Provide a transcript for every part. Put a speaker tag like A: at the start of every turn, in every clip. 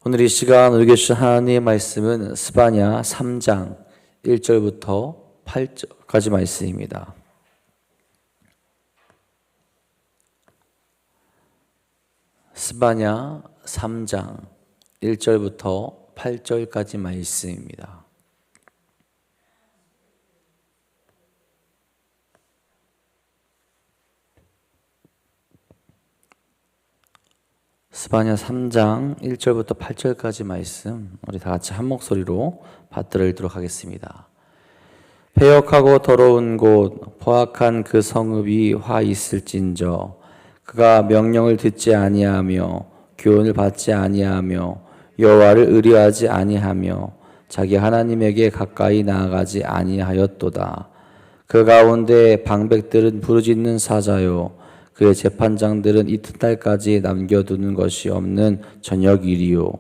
A: 오늘 이 시간 우리에게 주신 하나님의 말씀은 스바냐 3장 1절부터 8절까지 말씀입니다. 스바냐 3장 1절부터 8절까지 말씀입니다. 스바냐 3장 1절부터 8절까지 말씀 우리 다 같이 한 목소리로 받들어 읽도록 하겠습니다. 패역하고 더러운 곳 포악한 그 성읍이 화 있을진저 그가 명령을 듣지 아니하며 교훈을 받지 아니하며 여호와를 의뢰하지 아니하며 자기 하나님에게 가까이 나아가지 아니하였도다. 그 가운데 방백들은 부르짖는 사자요 그의 재판장들은 이튿날까지 남겨두는 것이 없는 저녁일이요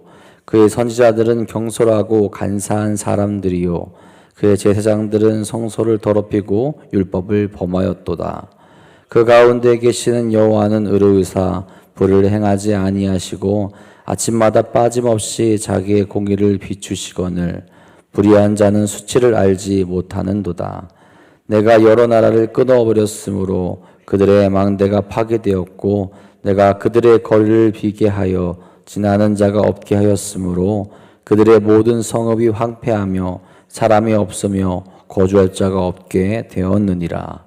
A: 그의 선지자들은 경솔하고 간사한 사람들이요 그의 제사장들은 성소를 더럽히고 율법을 범하였도다. 그 가운데 계시는 여호와는 의로우사 불을 행하지 아니하시고 아침마다 빠짐없이 자기의 공의를 비추시거늘 불의한 자는 수치를 알지 못하는도다. 내가 여러 나라를 끊어버렸으므로 그들의 망대가 파괴되었고 내가 그들의 거리를 비게 하여 지나는 자가 없게 하였으므로 그들의 모든 성읍이 황폐하며 사람이 없으며 거주할 자가 없게 되었느니라.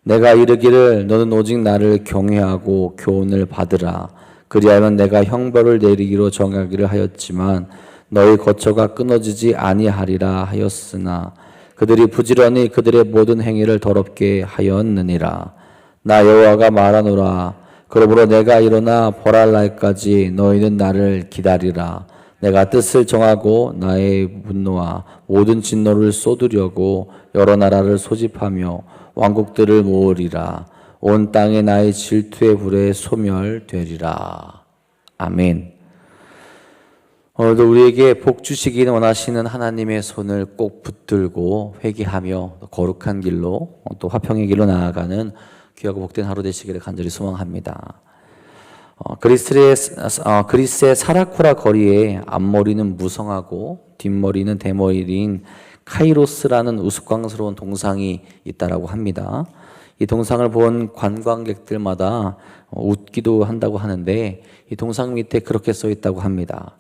A: 내가 이르기를 너는 오직 나를 경외하고 교훈을 받으라. 그리하면 내가 형벌을 내리기로 정하기를 하였지만 너희 거처가 끊어지지 아니하리라 하였으나 그들이 부지런히 그들의 모든 행위를 더럽게 하였느니라. 나 여호와가 말하노라. 그러므로 내가 일어나 벌할 날까지 너희는 나를 기다리라. 내가 뜻을 정하고 나의 분노와 모든 진노를 쏟으려고 여러 나라를 소집하며 왕국들을 모으리라. 온 땅에 나의 질투의 불에 소멸되리라. 아멘. 오늘도 우리에게 복 주시기를 원하시는 하나님의 손을 꼭 붙들고 회개하며 거룩한 길로 또 화평의 길로 나아가는 귀하고 복된 하루 되시기를 간절히 소망합니다. 그리스의 사라쿠라 거리에 앞머리는 무성하고 뒷머리는 대머리인 카이로스라는 우스꽝스러운 동상이 있다라고 합니다. 이 동상을 본 관광객들마다 웃기도 한다고 하는데 이 동상 밑에 그렇게 써 있다고 합니다.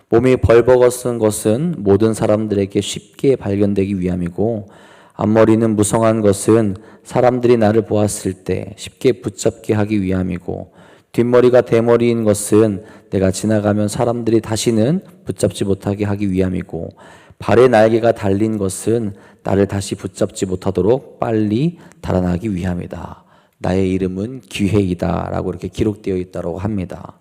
A: 몸이 벌거벗은 것은 모든 사람들에게 쉽게 발견되기 위함이고 앞머리는 무성한 것은 사람들이 나를 보았을 때 쉽게 붙잡게 하기 위함이고 뒷머리가 대머리인 것은 내가 지나가면 사람들이 다시는 붙잡지 못하게 하기 위함이고 발에 날개가 달린 것은 나를 다시 붙잡지 못하도록 빨리 달아나기 위함이다. 나의 이름은 기회이다 라고 이렇게 기록되어 있다고 합니다.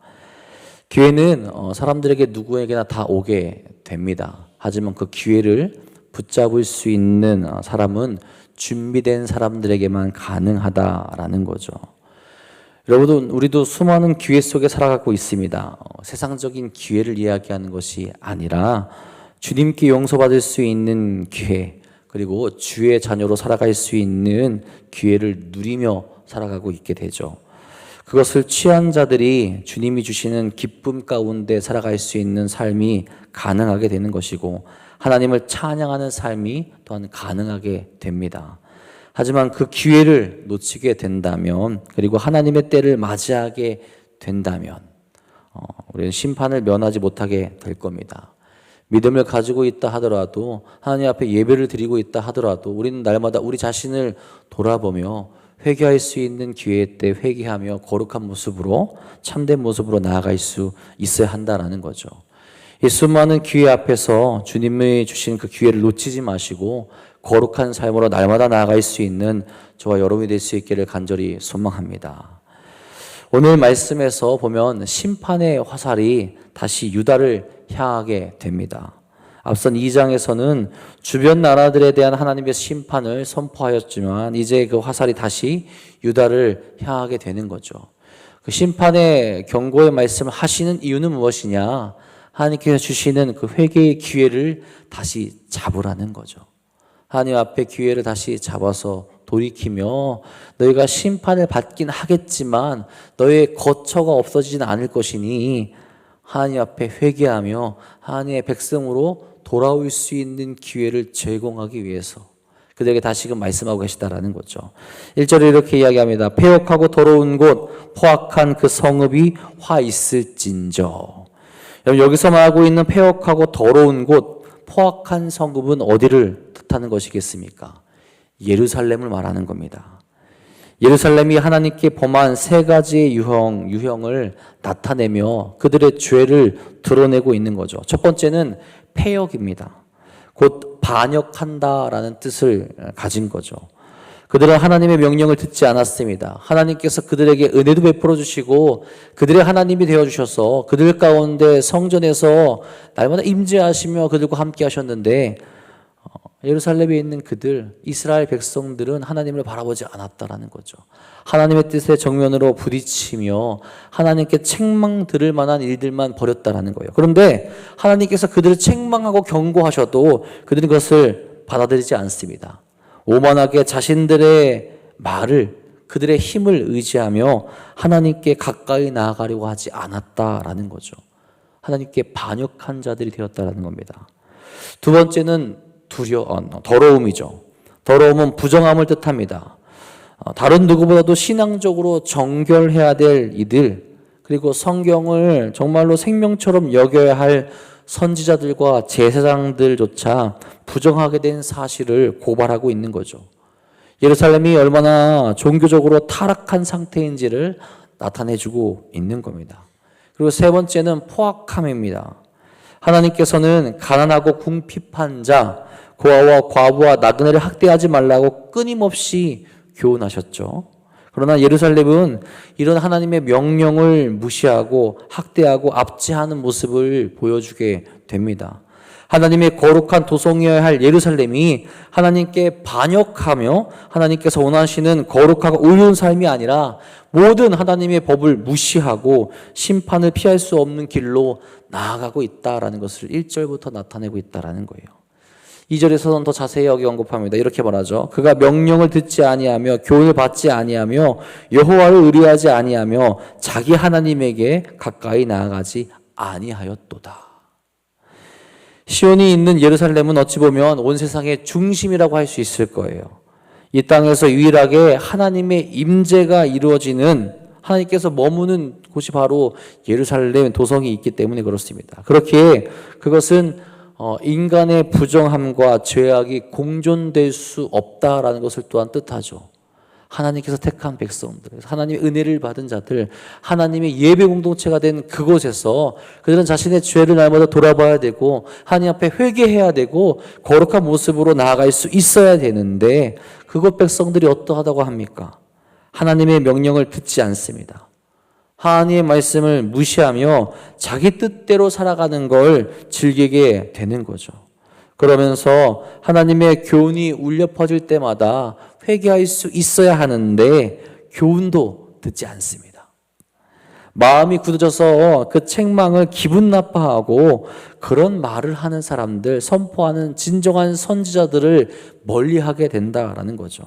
A: 기회는 사람들에게 누구에게나 다 오게 됩니다. 하지만 그 기회를 붙잡을 수 있는 사람은 준비된 사람들에게만 가능하다라는 거죠. 여러분, 우리도 수많은 기회 속에 살아가고 있습니다. 세상적인 기회를 이야기하는 것이 아니라 주님께 용서받을 수 있는 기회, 그리고 주의 자녀로 살아갈 수 있는 기회를 누리며 살아가고 있게 되죠. 그것을 취한 자들이 주님이 주시는 기쁨 가운데 살아갈 수 있는 삶이 가능하게 되는 것이고 하나님을 찬양하는 삶이 또한 가능하게 됩니다. 하지만 그 기회를 놓치게 된다면 그리고 하나님의 때를 맞이하게 된다면 우리는 심판을 면하지 못하게 될 겁니다. 믿음을 가지고 있다 하더라도 하나님 앞에 예배를 드리고 있다 하더라도 우리는 날마다 우리 자신을 돌아보며 회개할 수 있는 기회 때 회개하며 거룩한 모습으로 참된 모습으로 나아갈 수 있어야 한다는 거죠. 이 수많은 기회 앞에서 주님이 주신 그 기회를 놓치지 마시고 거룩한 삶으로 날마다 나아갈 수 있는 저와 여러분이 될 수 있기를 간절히 소망합니다. 오늘 말씀에서 보면 심판의 화살이 다시 유다를 향하게 됩니다. 앞선 2장에서는 주변 나라들에 대한 하나님의 심판을 선포하였지만 이제 그 화살이 다시 유다를 향하게 되는 거죠. 그 심판의 경고의 말씀을 하시는 이유는 무엇이냐? 하나님께서 주시는 그 회개의 기회를 다시 잡으라는 거죠. 하나님 앞에 기회를 다시 잡아서 돌이키며 너희가 심판을 받긴 하겠지만 너의 거처가 없어지진 않을 것이니 하나님 앞에 회개하며 하나님의 백성으로 돌아올 수 있는 기회를 제공하기 위해서 그들에게 다시금 말씀하고 계시다라는 거죠. 1절에 이렇게 이야기합니다. 패역하고 더러운 곳 포악한 그 성읍이 화 있을진저. 여러분, 여기서 말하고 있는 패역하고 더러운 곳 포악한 성읍은 어디를 뜻하는 것이겠습니까? 예루살렘을 말하는 겁니다. 예루살렘이 하나님께 범한 세 가지의 유형을 나타내며 그들의 죄를 드러내고 있는 거죠. 첫 번째는 패역입니다. 곧 반역한다라는 뜻을 가진 거죠. 그들은 하나님의 명령을 듣지 않았습니다. 하나님께서 그들에게 은혜도 베풀어 주시고 그들의 하나님이 되어 주셔서 그들 가운데 성전에서 날마다 임재하시며 그들과 함께 하셨는데 예루살렘에 있는 그들, 이스라엘 백성들은 하나님을 바라보지 않았다라는 거죠. 하나님의 뜻에 정면으로 부딪히며 하나님께 책망 들을 만한 일들만 벌였다라는 거예요. 그런데 하나님께서 그들을 책망하고 경고하셔도 그들은 그것을 받아들이지 않습니다. 오만하게 자신들의 말을, 그들의 힘을 의지하며 하나님께 가까이 나아가려고 하지 않았다라는 거죠. 하나님께 반역한 자들이 되었다라는 겁니다. 두 번째는 더러움이죠. 더러움은 부정함을 뜻합니다. 다른 누구보다도 신앙적으로 정결해야 될 이들, 그리고 성경을 정말로 생명처럼 여겨야 할 선지자들과 제사장들조차 부정하게 된 사실을 고발하고 있는 거죠. 예루살렘이 얼마나 종교적으로 타락한 상태인지를 나타내주고 있는 겁니다. 그리고 세 번째는 포악함입니다. 하나님께서는 가난하고 궁핍한 자, 고아와 과부와 나그네를 학대하지 말라고 끊임없이 교훈하셨죠. 그러나 예루살렘은 이런 하나님의 명령을 무시하고 학대하고 압제하는 모습을 보여주게 됩니다. 하나님의 거룩한 도성이어야 할 예루살렘이 하나님께 반역하며 하나님께서 원하시는 거룩하고 의로운 삶이 아니라 모든 하나님의 법을 무시하고 심판을 피할 수 없는 길로 나아가고 있다라는 것을 1절부터 나타내고 있다라는 거예요. 2절에서는 더 자세히 여기 언급합니다. 이렇게 말하죠. 그가 명령을 듣지 아니하며 교훈을 받지 아니하며 여호와를 의뢰하지 아니하며 자기 하나님에게 가까이 나아가지 아니하였도다. 시온이 있는 예루살렘은 어찌 보면 온 세상의 중심이라고 할 수 있을 거예요. 이 땅에서 유일하게 하나님의 임재가 이루어지는, 하나님께서 머무는 곳이 바로 예루살렘 도성이 있기 때문에 그렇습니다. 그렇기에 그것은 인간의 부정함과 죄악이 공존될 수 없다라는 것을 또한 뜻하죠. 하나님께서 택한 백성들, 하나님의 은혜를 받은 자들, 하나님의 예배 공동체가 된 그곳에서 그들은 자신의 죄를 날마다 돌아봐야 되고 하나님 앞에 회개해야 되고 거룩한 모습으로 나아갈 수 있어야 되는데 그곳 백성들이 어떠하다고 합니까? 하나님의 명령을 듣지 않습니다. 하나님의 말씀을 무시하며 자기 뜻대로 살아가는 걸 즐기게 되는 거죠. 그러면서 하나님의 교훈이 울려 퍼질 때마다 회개할 수 있어야 하는데 교훈도 듣지 않습니다. 마음이 굳어져서 그 책망을 기분 나빠하고 그런 말을 하는 사람들, 선포하는 진정한 선지자들을 멀리하게 된다라는 거죠.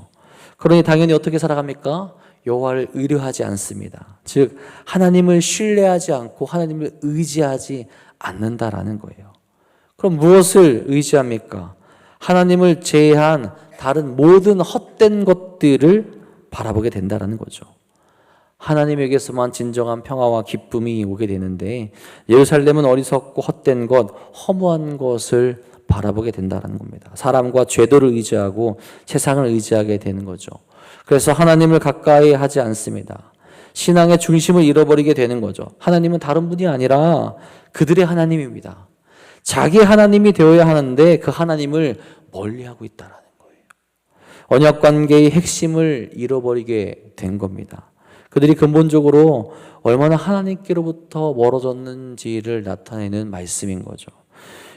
A: 그러니 당연히 어떻게 살아갑니까? 여호와를 의뢰하지 않습니다. 즉 하나님을 신뢰하지 않고 하나님을 의지하지 않는다라는 거예요. 그럼 무엇을 의지합니까? 하나님을 제외한 다른 모든 헛된 것들을 바라보게 된다라는 거죠. 하나님에게서만 진정한 평화와 기쁨이 오게 되는데 예루살렘은 어리석고 헛된 것, 허무한 것을 바라보게 된다는 겁니다. 사람과 죄도를 의지하고 세상을 의지하게 되는 거죠. 그래서 하나님을 가까이 하지 않습니다. 신앙의 중심을 잃어버리게 되는 거죠. 하나님은 다른 분이 아니라 그들의 하나님입니다. 자기 하나님이 되어야 하는데 그 하나님을 멀리하고 있다는 거예요. 언약관계의 핵심을 잃어버리게 된 겁니다. 그들이 근본적으로 얼마나 하나님께로부터 멀어졌는지를 나타내는 말씀인 거죠.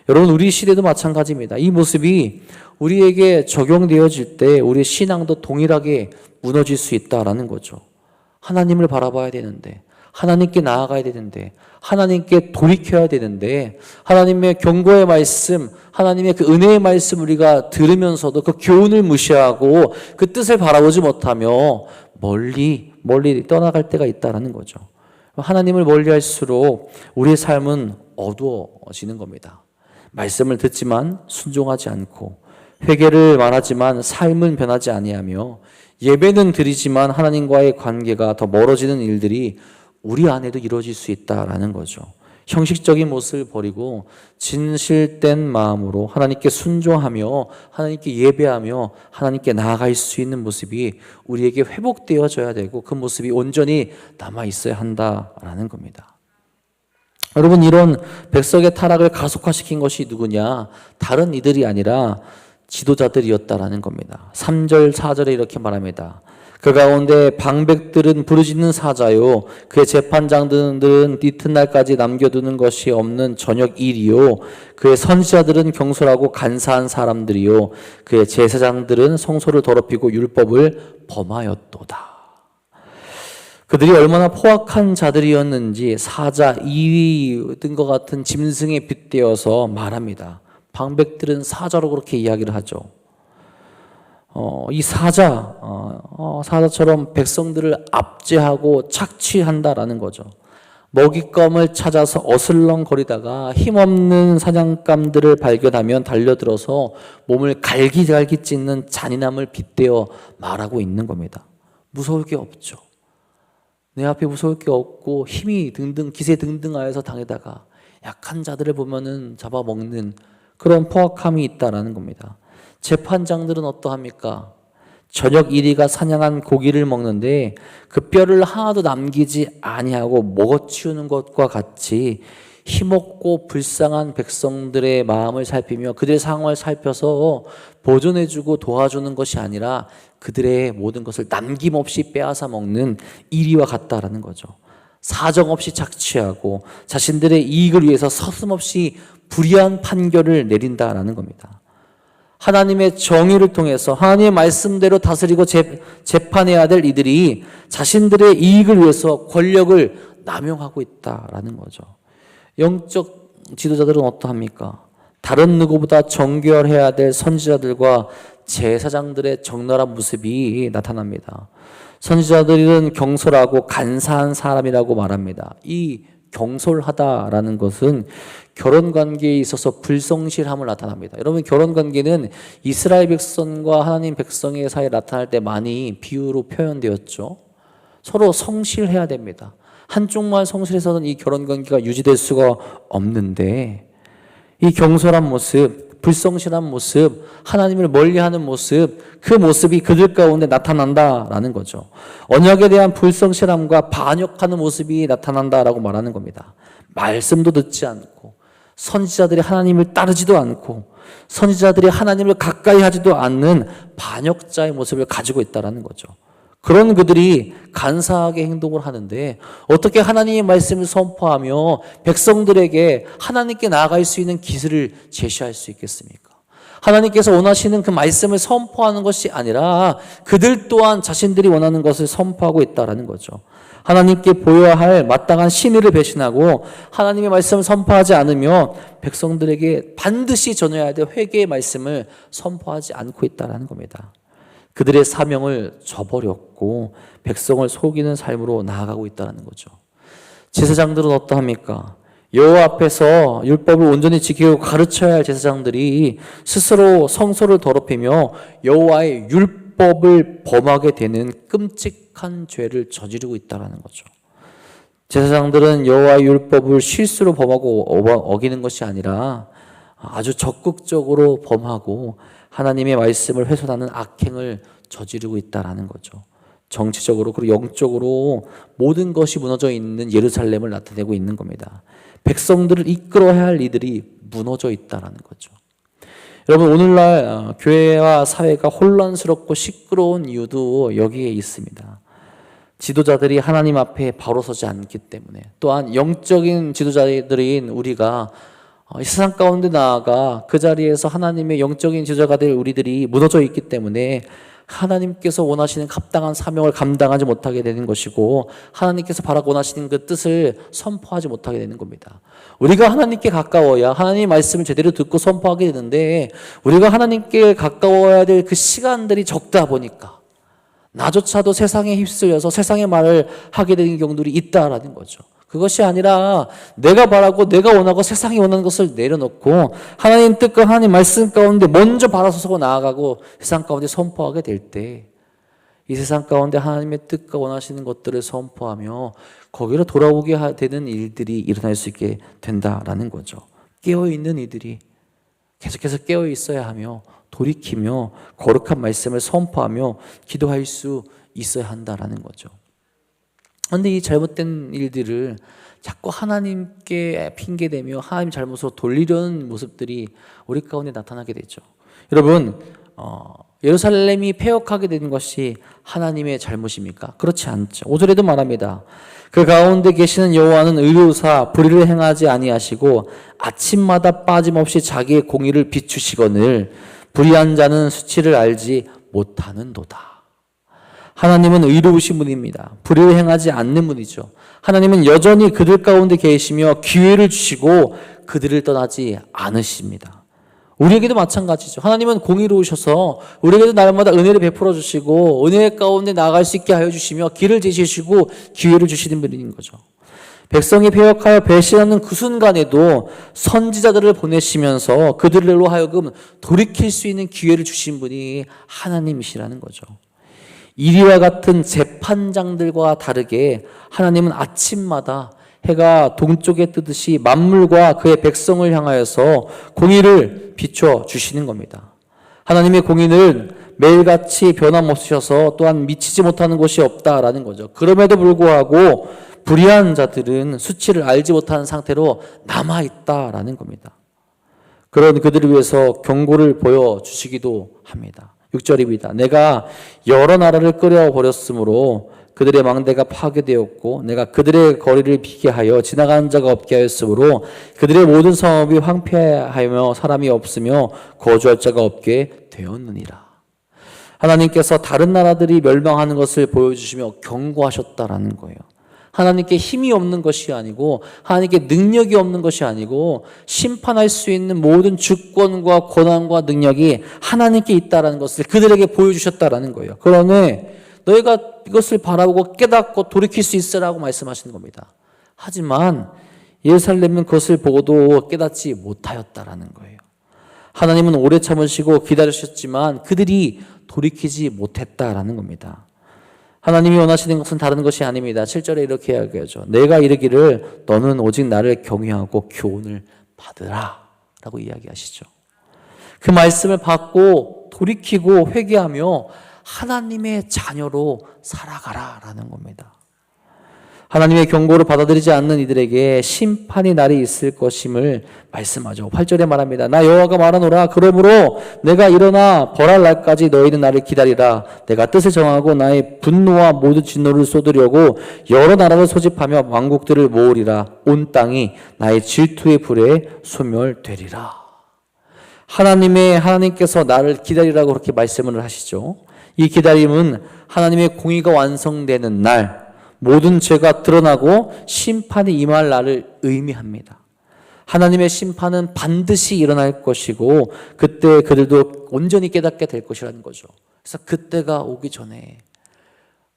A: 여러분, 우리 시대도 마찬가지입니다. 이 모습이 우리에게 적용되어질 때 우리의 신앙도 동일하게 무너질 수 있다라는 거죠. 하나님을 바라봐야 되는데, 하나님께 나아가야 되는데, 하나님께 돌이켜야 되는데, 하나님의 경고의 말씀, 하나님의 그 은혜의 말씀 우리가 들으면서도 그 교훈을 무시하고 그 뜻을 바라보지 못하며 멀리 떠나갈 때가 있다라는 거죠. 하나님을 멀리할수록 우리의 삶은 어두워지는 겁니다. 말씀을 듣지만 순종하지 않고, 회개를 말하지만 삶은 변하지 아니하며, 예배는 드리지만 하나님과의 관계가 더 멀어지는 일들이 우리 안에도 이루어질 수 있다라는 거죠. 형식적인 모습을 버리고 진실된 마음으로 하나님께 순종하며 하나님께 예배하며 하나님께 나아갈 수 있는 모습이 우리에게 회복되어져야 되고, 그 모습이 온전히 남아 있어야 한다라는 겁니다. 여러분, 이런 백성의 타락을 가속화시킨 것이 누구냐? 다른 이들이 아니라 지도자들이었다라는 겁니다. 3절 4절에 이렇게 말합니다. 그 가운데 방백들은 부르짖는 사자요, 그의 재판장들은 이튿날까지 남겨두는 것이 없는 저녁 일이요, 그의 선지자들은 경솔하고 간사한 사람들이요, 그의 제사장들은 성소를 더럽히고 율법을 범하였도다. 그들이 얼마나 포악한 자들이었는지 사자, 이위 등과 같은 짐승에 빗대어서 말합니다. 방백들은 사자로 그렇게 이야기를 하죠. 이 사자처럼 백성들을 압제하고 착취한다라는 거죠. 먹잇감을 찾아서 어슬렁거리다가 힘없는 사냥감들을 발견하면 달려들어서 몸을 갈기갈기 찢는 잔인함을 빗대어 말하고 있는 겁니다. 무서울 게 없죠. 내 앞에 무서울 게 없고 힘이 등등 기세 등등하여서 당에다가 약한 자들을 보면은 잡아먹는 그런 포악함이 있다라는 겁니다. 재판장들은 어떠합니까? 저녁 이리가 사냥한 고기를 먹는데 그 뼈를 하나도 남기지 아니하고 먹어치우는 것과 같이 힘없고 불쌍한 백성들의 마음을 살피며 그들의 상황을 살펴서 보존해주고 도와주는 것이 아니라 그들의 모든 것을 남김없이 빼앗아 먹는 이리와 같다라는 거죠. 사정없이 착취하고 자신들의 이익을 위해서 서슴없이 불의한 판결을 내린다라는 겁니다. 하나님의 정의를 통해서 하나님의 말씀대로 다스리고 재판해야 될 이들이 자신들의 이익을 위해서 권력을 남용하고 있다라는 거죠. 영적 지도자들은 어떠합니까? 다른 누구보다 정결해야 될 선지자들과 제사장들의 적나라한 모습이 나타납니다. 선지자들은 경솔하고 간사한 사람이라고 말합니다. 이 경솔하다라는 것은 결혼관계에 있어서 불성실함을 나타납니다. 여러분, 결혼관계는 이스라엘 백성과 하나님 백성의 사이에 나타날 때 많이 비유로 표현되었죠. 서로 성실해야 됩니다. 한쪽만 성실해서는 이 결혼관계가 유지될 수가 없는데, 이 경솔한 모습, 불성실한 모습, 하나님을 멀리하는 모습, 그 모습이 그들 가운데 나타난다라는 거죠. 언약에 대한 불성실함과 반역하는 모습이 나타난다라고 말하는 겁니다. 말씀도 듣지 않고 선지자들이 하나님을 따르지도 않고 선지자들이 하나님을 가까이 하지도 않는 반역자의 모습을 가지고 있다는 거죠. 그런 그들이 간사하게 행동을 하는데 어떻게 하나님의 말씀을 선포하며 백성들에게 하나님께 나아갈 수 있는 길을 제시할 수 있겠습니까? 하나님께서 원하시는 그 말씀을 선포하는 것이 아니라 그들 또한 자신들이 원하는 것을 선포하고 있다는 거죠. 하나님께 보여야 할 마땅한 신의를 배신하고 하나님의 말씀을 선포하지 않으며 백성들에게 반드시 전해야 될 회개의 말씀을 선포하지 않고 있다는 겁니다. 그들의 사명을 저버렸고 백성을 속이는 삶으로 나아가고 있다는 거죠. 제사장들은 어떠합니까? 여호와 앞에서 율법을 온전히 지키고 가르쳐야 할 제사장들이 스스로 성소를 더럽히며 여호와의 율법을 범하게 되는 끔찍한 죄를 저지르고 있다는 거죠. 제사장들은 여호와의 율법을 실수로 범하고 어기는 것이 아니라 아주 적극적으로 범하고 하나님의 말씀을 훼손하는 악행을 저지르고 있다는 거죠. 정치적으로 그리고 영적으로 모든 것이 무너져 있는 예루살렘을 나타내고 있는 겁니다. 백성들을 이끌어야 할 이들이 무너져 있다는 거죠. 여러분, 오늘날 교회와 사회가 혼란스럽고 시끄러운 이유도 여기에 있습니다. 지도자들이 하나님 앞에 바로 서지 않기 때문에, 또한 영적인 지도자들인 우리가 이 세상 가운데 나아가 그 자리에서 하나님의 영적인 지도자가 될 우리들이 무너져 있기 때문에 하나님께서 원하시는 합당한 사명을 감당하지 못하게 되는 것이고 하나님께서 바라고 원하시는 그 뜻을 선포하지 못하게 되는 겁니다. 우리가 하나님께 가까워야 하나님의 말씀을 제대로 듣고 선포하게 되는데 우리가 하나님께 가까워야 될 그 시간들이 적다 보니까 나조차도 세상에 휩쓸려서 세상의 말을 하게 되는 경우들이 있다라는 거죠. 그것이 아니라 내가 바라고 내가 원하고 세상이 원하는 것을 내려놓고 하나님 뜻과 하나님 말씀 가운데 먼저 바라서서 나아가고 세상 가운데 선포하게 될 때 이 세상 가운데 하나님의 뜻과 원하시는 것들을 선포하며 거기로 돌아오게 되는 일들이 일어날 수 있게 된다라는 거죠. 깨어있는 이들이 계속해서 깨어 있어야 하며 돌이키며 거룩한 말씀을 선포하며 기도할 수 있어야 한다라는 거죠. 그런데 이 잘못된 일들을 자꾸 하나님께 핑계대며 하나님 잘못으로 돌리려는 모습들이 우리 가운데 나타나게 되죠. 여러분, 예루살렘이 폐역하게 된 것이 하나님의 잘못입니까? 그렇지 않죠. 5절에도 말합니다. 그 가운데 계시는 여호와는 의로우사 불의를 행하지 아니하시고 아침마다 빠짐없이 자기의 공의를 비추시거늘 불의한 자는 수치를 알지 못하는도다. 하나님은 의로우신 분입니다. 불의를 행하지 않는 분이죠. 하나님은 여전히 그들 가운데 계시며 기회를 주시고 그들을 떠나지 않으십니다. 우리에게도 마찬가지죠. 하나님은 공의로우셔서 우리에게도 날마다 은혜를 베풀어 주시고 은혜 가운데 나아갈 수 있게 하여 주시며 길을 제시해주시고 기회를 주시는 분인 거죠. 백성이 패역하여 배신하는 그 순간에도 선지자들을 보내시면서 그들로 하여금 돌이킬 수 있는 기회를 주신 분이 하나님이시라는 거죠. 이리와 같은 재판장들과 다르게 하나님은 아침마다 해가 동쪽에 뜨듯이 만물과 그의 백성을 향하여서 공의를 비춰 주시는 겁니다. 하나님의 공의는 매일같이 변함없으셔서 또한 미치지 못하는 곳이 없다라는 거죠. 그럼에도 불구하고 불의한 자들은 수치를 알지 못하는 상태로 남아있다라는 겁니다. 그런 그들을 위해서 경고를 보여주시기도 합니다. 6절입니다. 내가 여러 나라를 끌어버렸으므로 그들의 망대가 파괴되었고 내가 그들의 거리를 비게 하여 지나가는 자가 없게 하였으므로 그들의 모든 성읍이 황폐하며 사람이 없으며 거주할 자가 없게 되었느니라. 하나님께서 다른 나라들이 멸망하는 것을 보여주시며 경고하셨다라는 거예요. 하나님께 힘이 없는 것이 아니고 하나님께 능력이 없는 것이 아니고 심판할 수 있는 모든 주권과 권한과 능력이 하나님께 있다라는 것을 그들에게 보여주셨다라는 거예요. 그러니 너희가 이것을 바라보고 깨닫고 돌이킬 수 있으라고 말씀하시는 겁니다. 하지만 예루살렘은 그것을 보고도 깨닫지 못하였다라는 거예요. 하나님은 오래 참으시고 기다리셨지만 그들이 돌이키지 못했다라는 겁니다. 하나님이 원하시는 것은 다른 것이 아닙니다. 7절에 이렇게 이야기하죠. 내가 이르기를 너는 오직 나를 경외하고 교훈을 받으라 라고 이야기하시죠. 그 말씀을 받고 돌이키고 회개하며 하나님의 자녀로 살아가라라는 겁니다. 하나님의 경고를 받아들이지 않는 이들에게 심판의 날이 있을 것임을 말씀하죠. 8절에 말합니다. 나 여호와가 말하노라. 그러므로 내가 일어나 벌할 날까지 너희는 나를 기다리라. 내가 뜻을 정하고 나의 분노와 모든 진노를 쏟으려고 여러 나라를 소집하며 왕국들을 모으리라. 온 땅이 나의 질투의 불에 소멸되리라. 하나님께서 나를 기다리라고 그렇게 말씀을 하시죠. 이 기다림은 하나님의 공의가 완성되는 날, 모든 죄가 드러나고 심판이 임할 날을 의미합니다. 하나님의 심판은 반드시 일어날 것이고 그때 그들도 온전히 깨닫게 될 것이라는 거죠. 그래서 그때가 오기 전에,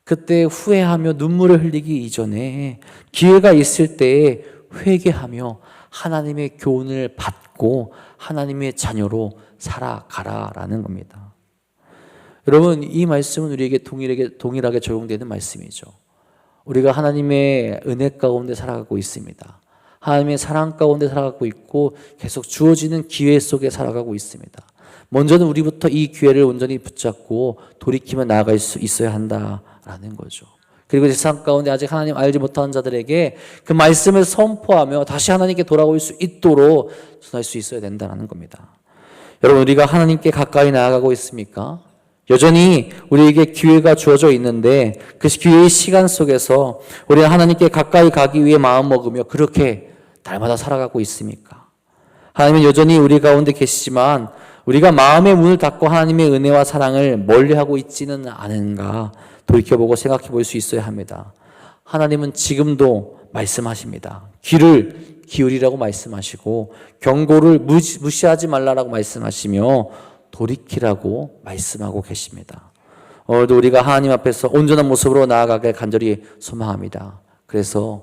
A: 그때 후회하며 눈물을 흘리기 이전에 기회가 있을 때에 회개하며 하나님의 교훈을 받고 하나님의 자녀로 살아가라라는 겁니다. 여러분, 이 말씀은 우리에게 동일하게 적용되는 말씀이죠. 우리가 하나님의 은혜 가운데 살아가고 있습니다. 하나님의 사랑 가운데 살아가고 있고 계속 주어지는 기회 속에 살아가고 있습니다. 먼저는 우리부터 이 기회를 온전히 붙잡고 돌이키며 나아갈 수 있어야 한다라는 거죠. 그리고 세상 가운데 아직 하나님 알지 못하는 자들에게 그 말씀을 선포하며 다시 하나님께 돌아올 수 있도록 전할 수 있어야 된다는 겁니다. 여러분, 우리가 하나님께 가까이 나아가고 있습니까? 여전히 우리에게 기회가 주어져 있는데 그 기회의 시간 속에서 우리가 하나님께 가까이 가기 위해 마음먹으며 그렇게 날마다 살아가고 있습니까? 하나님은 여전히 우리 가운데 계시지만 우리가 마음의 문을 닫고 하나님의 은혜와 사랑을 멀리하고 있지는 않은가 돌이켜보고 생각해 볼 수 있어야 합니다. 하나님은 지금도 말씀하십니다. 귀를 기울이라고 말씀하시고 경고를 무시하지 말라라고 말씀하시며 돌이키라고 말씀하고 계십니다. 오늘도 우리가 하나님 앞에서 온전한 모습으로 나아가길 간절히 소망합니다. 그래서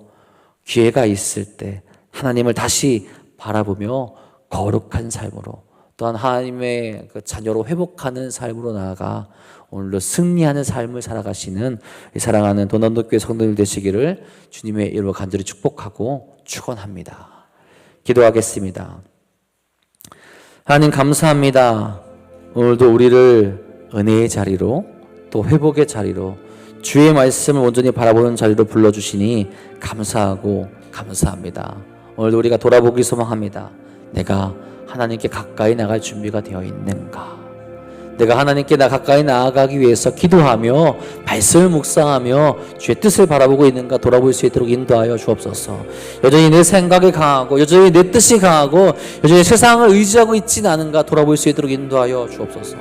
A: 기회가 있을 때 하나님을 다시 바라보며 거룩한 삶으로, 또한 하나님의 그 자녀로 회복하는 삶으로 나아가 오늘도 승리하는 삶을 살아가시는 사랑하는 도난도교회 성도들 되시기를 주님의 이름으로 간절히 축복하고 축원합니다. 기도하겠습니다. 하나님 감사합니다. 오늘도 우리를 은혜의 자리로, 또 회복의 자리로, 주의 말씀을 온전히 바라보는 자리로 불러주시니 감사하고 감사합니다. 오늘도 우리가 돌아보기 소망합니다. 내가 하나님께 가까이 나갈 준비가 되어 있는가? 내가 하나님께 가까이 나아가기 위해서 기도하며 말씀을 묵상하며 주의 뜻을 바라보고 있는가 돌아볼 수 있도록 인도하여 주옵소서. 여전히 내 생각이 강하고 여전히 내 뜻이 강하고 여전히 세상을 의지하고 있지는 않은가 돌아볼 수 있도록 인도하여 주옵소서.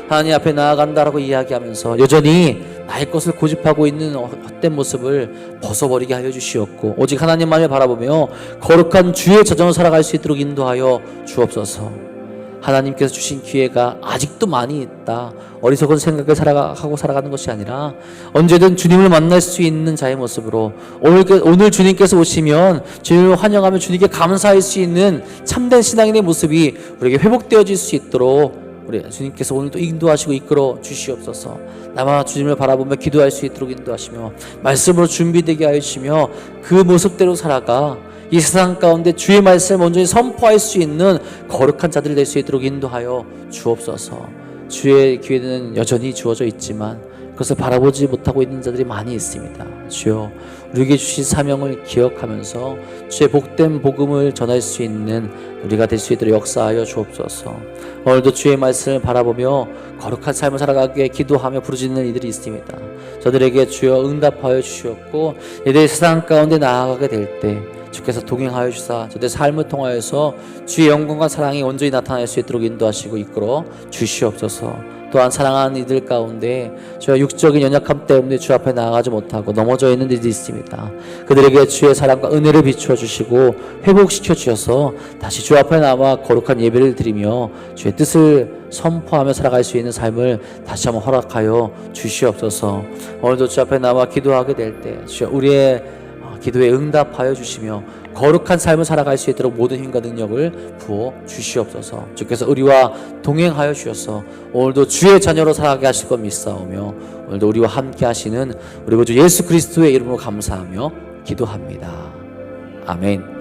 A: 하나님 앞에 나아간다라고 이야기하면서 여전히 나의 것을 고집하고 있는 헛된 모습을 벗어버리게 하여 주시옵고 오직 하나님만을 바라보며 거룩한 주의 자정을 살아갈 수 있도록 인도하여 주옵소서. 하나님께서 주신 기회가 아직도 많이 있다. 어리석은 생각을 하고 살아가는 것이 아니라 언제든 주님을 만날 수 있는 자의 모습으로 오늘 주님께서 오시면 주님을 환영하며 주님께 감사할 수 있는 참된 신앙인의 모습이 우리에게 회복되어질 수 있도록 우리 주님께서 오늘도 인도하시고 이끌어 주시옵소서. 나만 주님을 바라보며 기도할 수 있도록 인도하시며 말씀으로 준비되게 하여 주시며 그 모습대로 살아가 이 세상 가운데 주의 말씀을 온전히 선포할 수 있는 거룩한 자들이 될 수 있도록 인도하여 주옵소서. 주의 기회는 여전히 주어져 있지만 그것을 바라보지 못하고 있는 자들이 많이 있습니다. 주여, 우리에게 주신 사명을 기억하면서 주의 복된 복음을 전할 수 있는 우리가 될 수 있도록 역사하여 주옵소서. 오늘도 주의 말씀을 바라보며 거룩한 삶을 살아가기 위해 기도하며 부르짖는 이들이 있습니다. 저들에게 주여 응답하여 주시옵고 이들이 세상 가운데 나아가게 될 때 주께서 동행하여 주사 저들의 삶을 통하여서 주의 영광과 사랑이 온전히 나타날 수 있도록 인도하시고 이끌어 주시옵소서. 또한 사랑하는 이들 가운데 저희 육적인 연약함 때문에 주 앞에 나아가지 못하고 넘어져 있는 이들이 있습니다. 그들에게 주의 사랑과 은혜를 비추어 주시고 회복시켜 주셔서 다시 주 앞에 나와 거룩한 예배를 드리며 주의 뜻을 선포하며 살아갈 수 있는 삶을 다시 한번 허락하여 주시옵소서. 오늘도 주 앞에 나와 기도하게 될 때 우리의 기도에 응답하여 주시며 거룩한 삶을 살아갈 수 있도록 모든 힘과 능력을 부어 주시옵소서. 주께서 우리와 동행하여 주셔서 오늘도 주의 자녀로 살아가게 하실 것 믿사오며 오늘도 우리와 함께 하시는 우리 구주 예수 그리스도의 이름으로 감사하며 기도합니다. 아멘.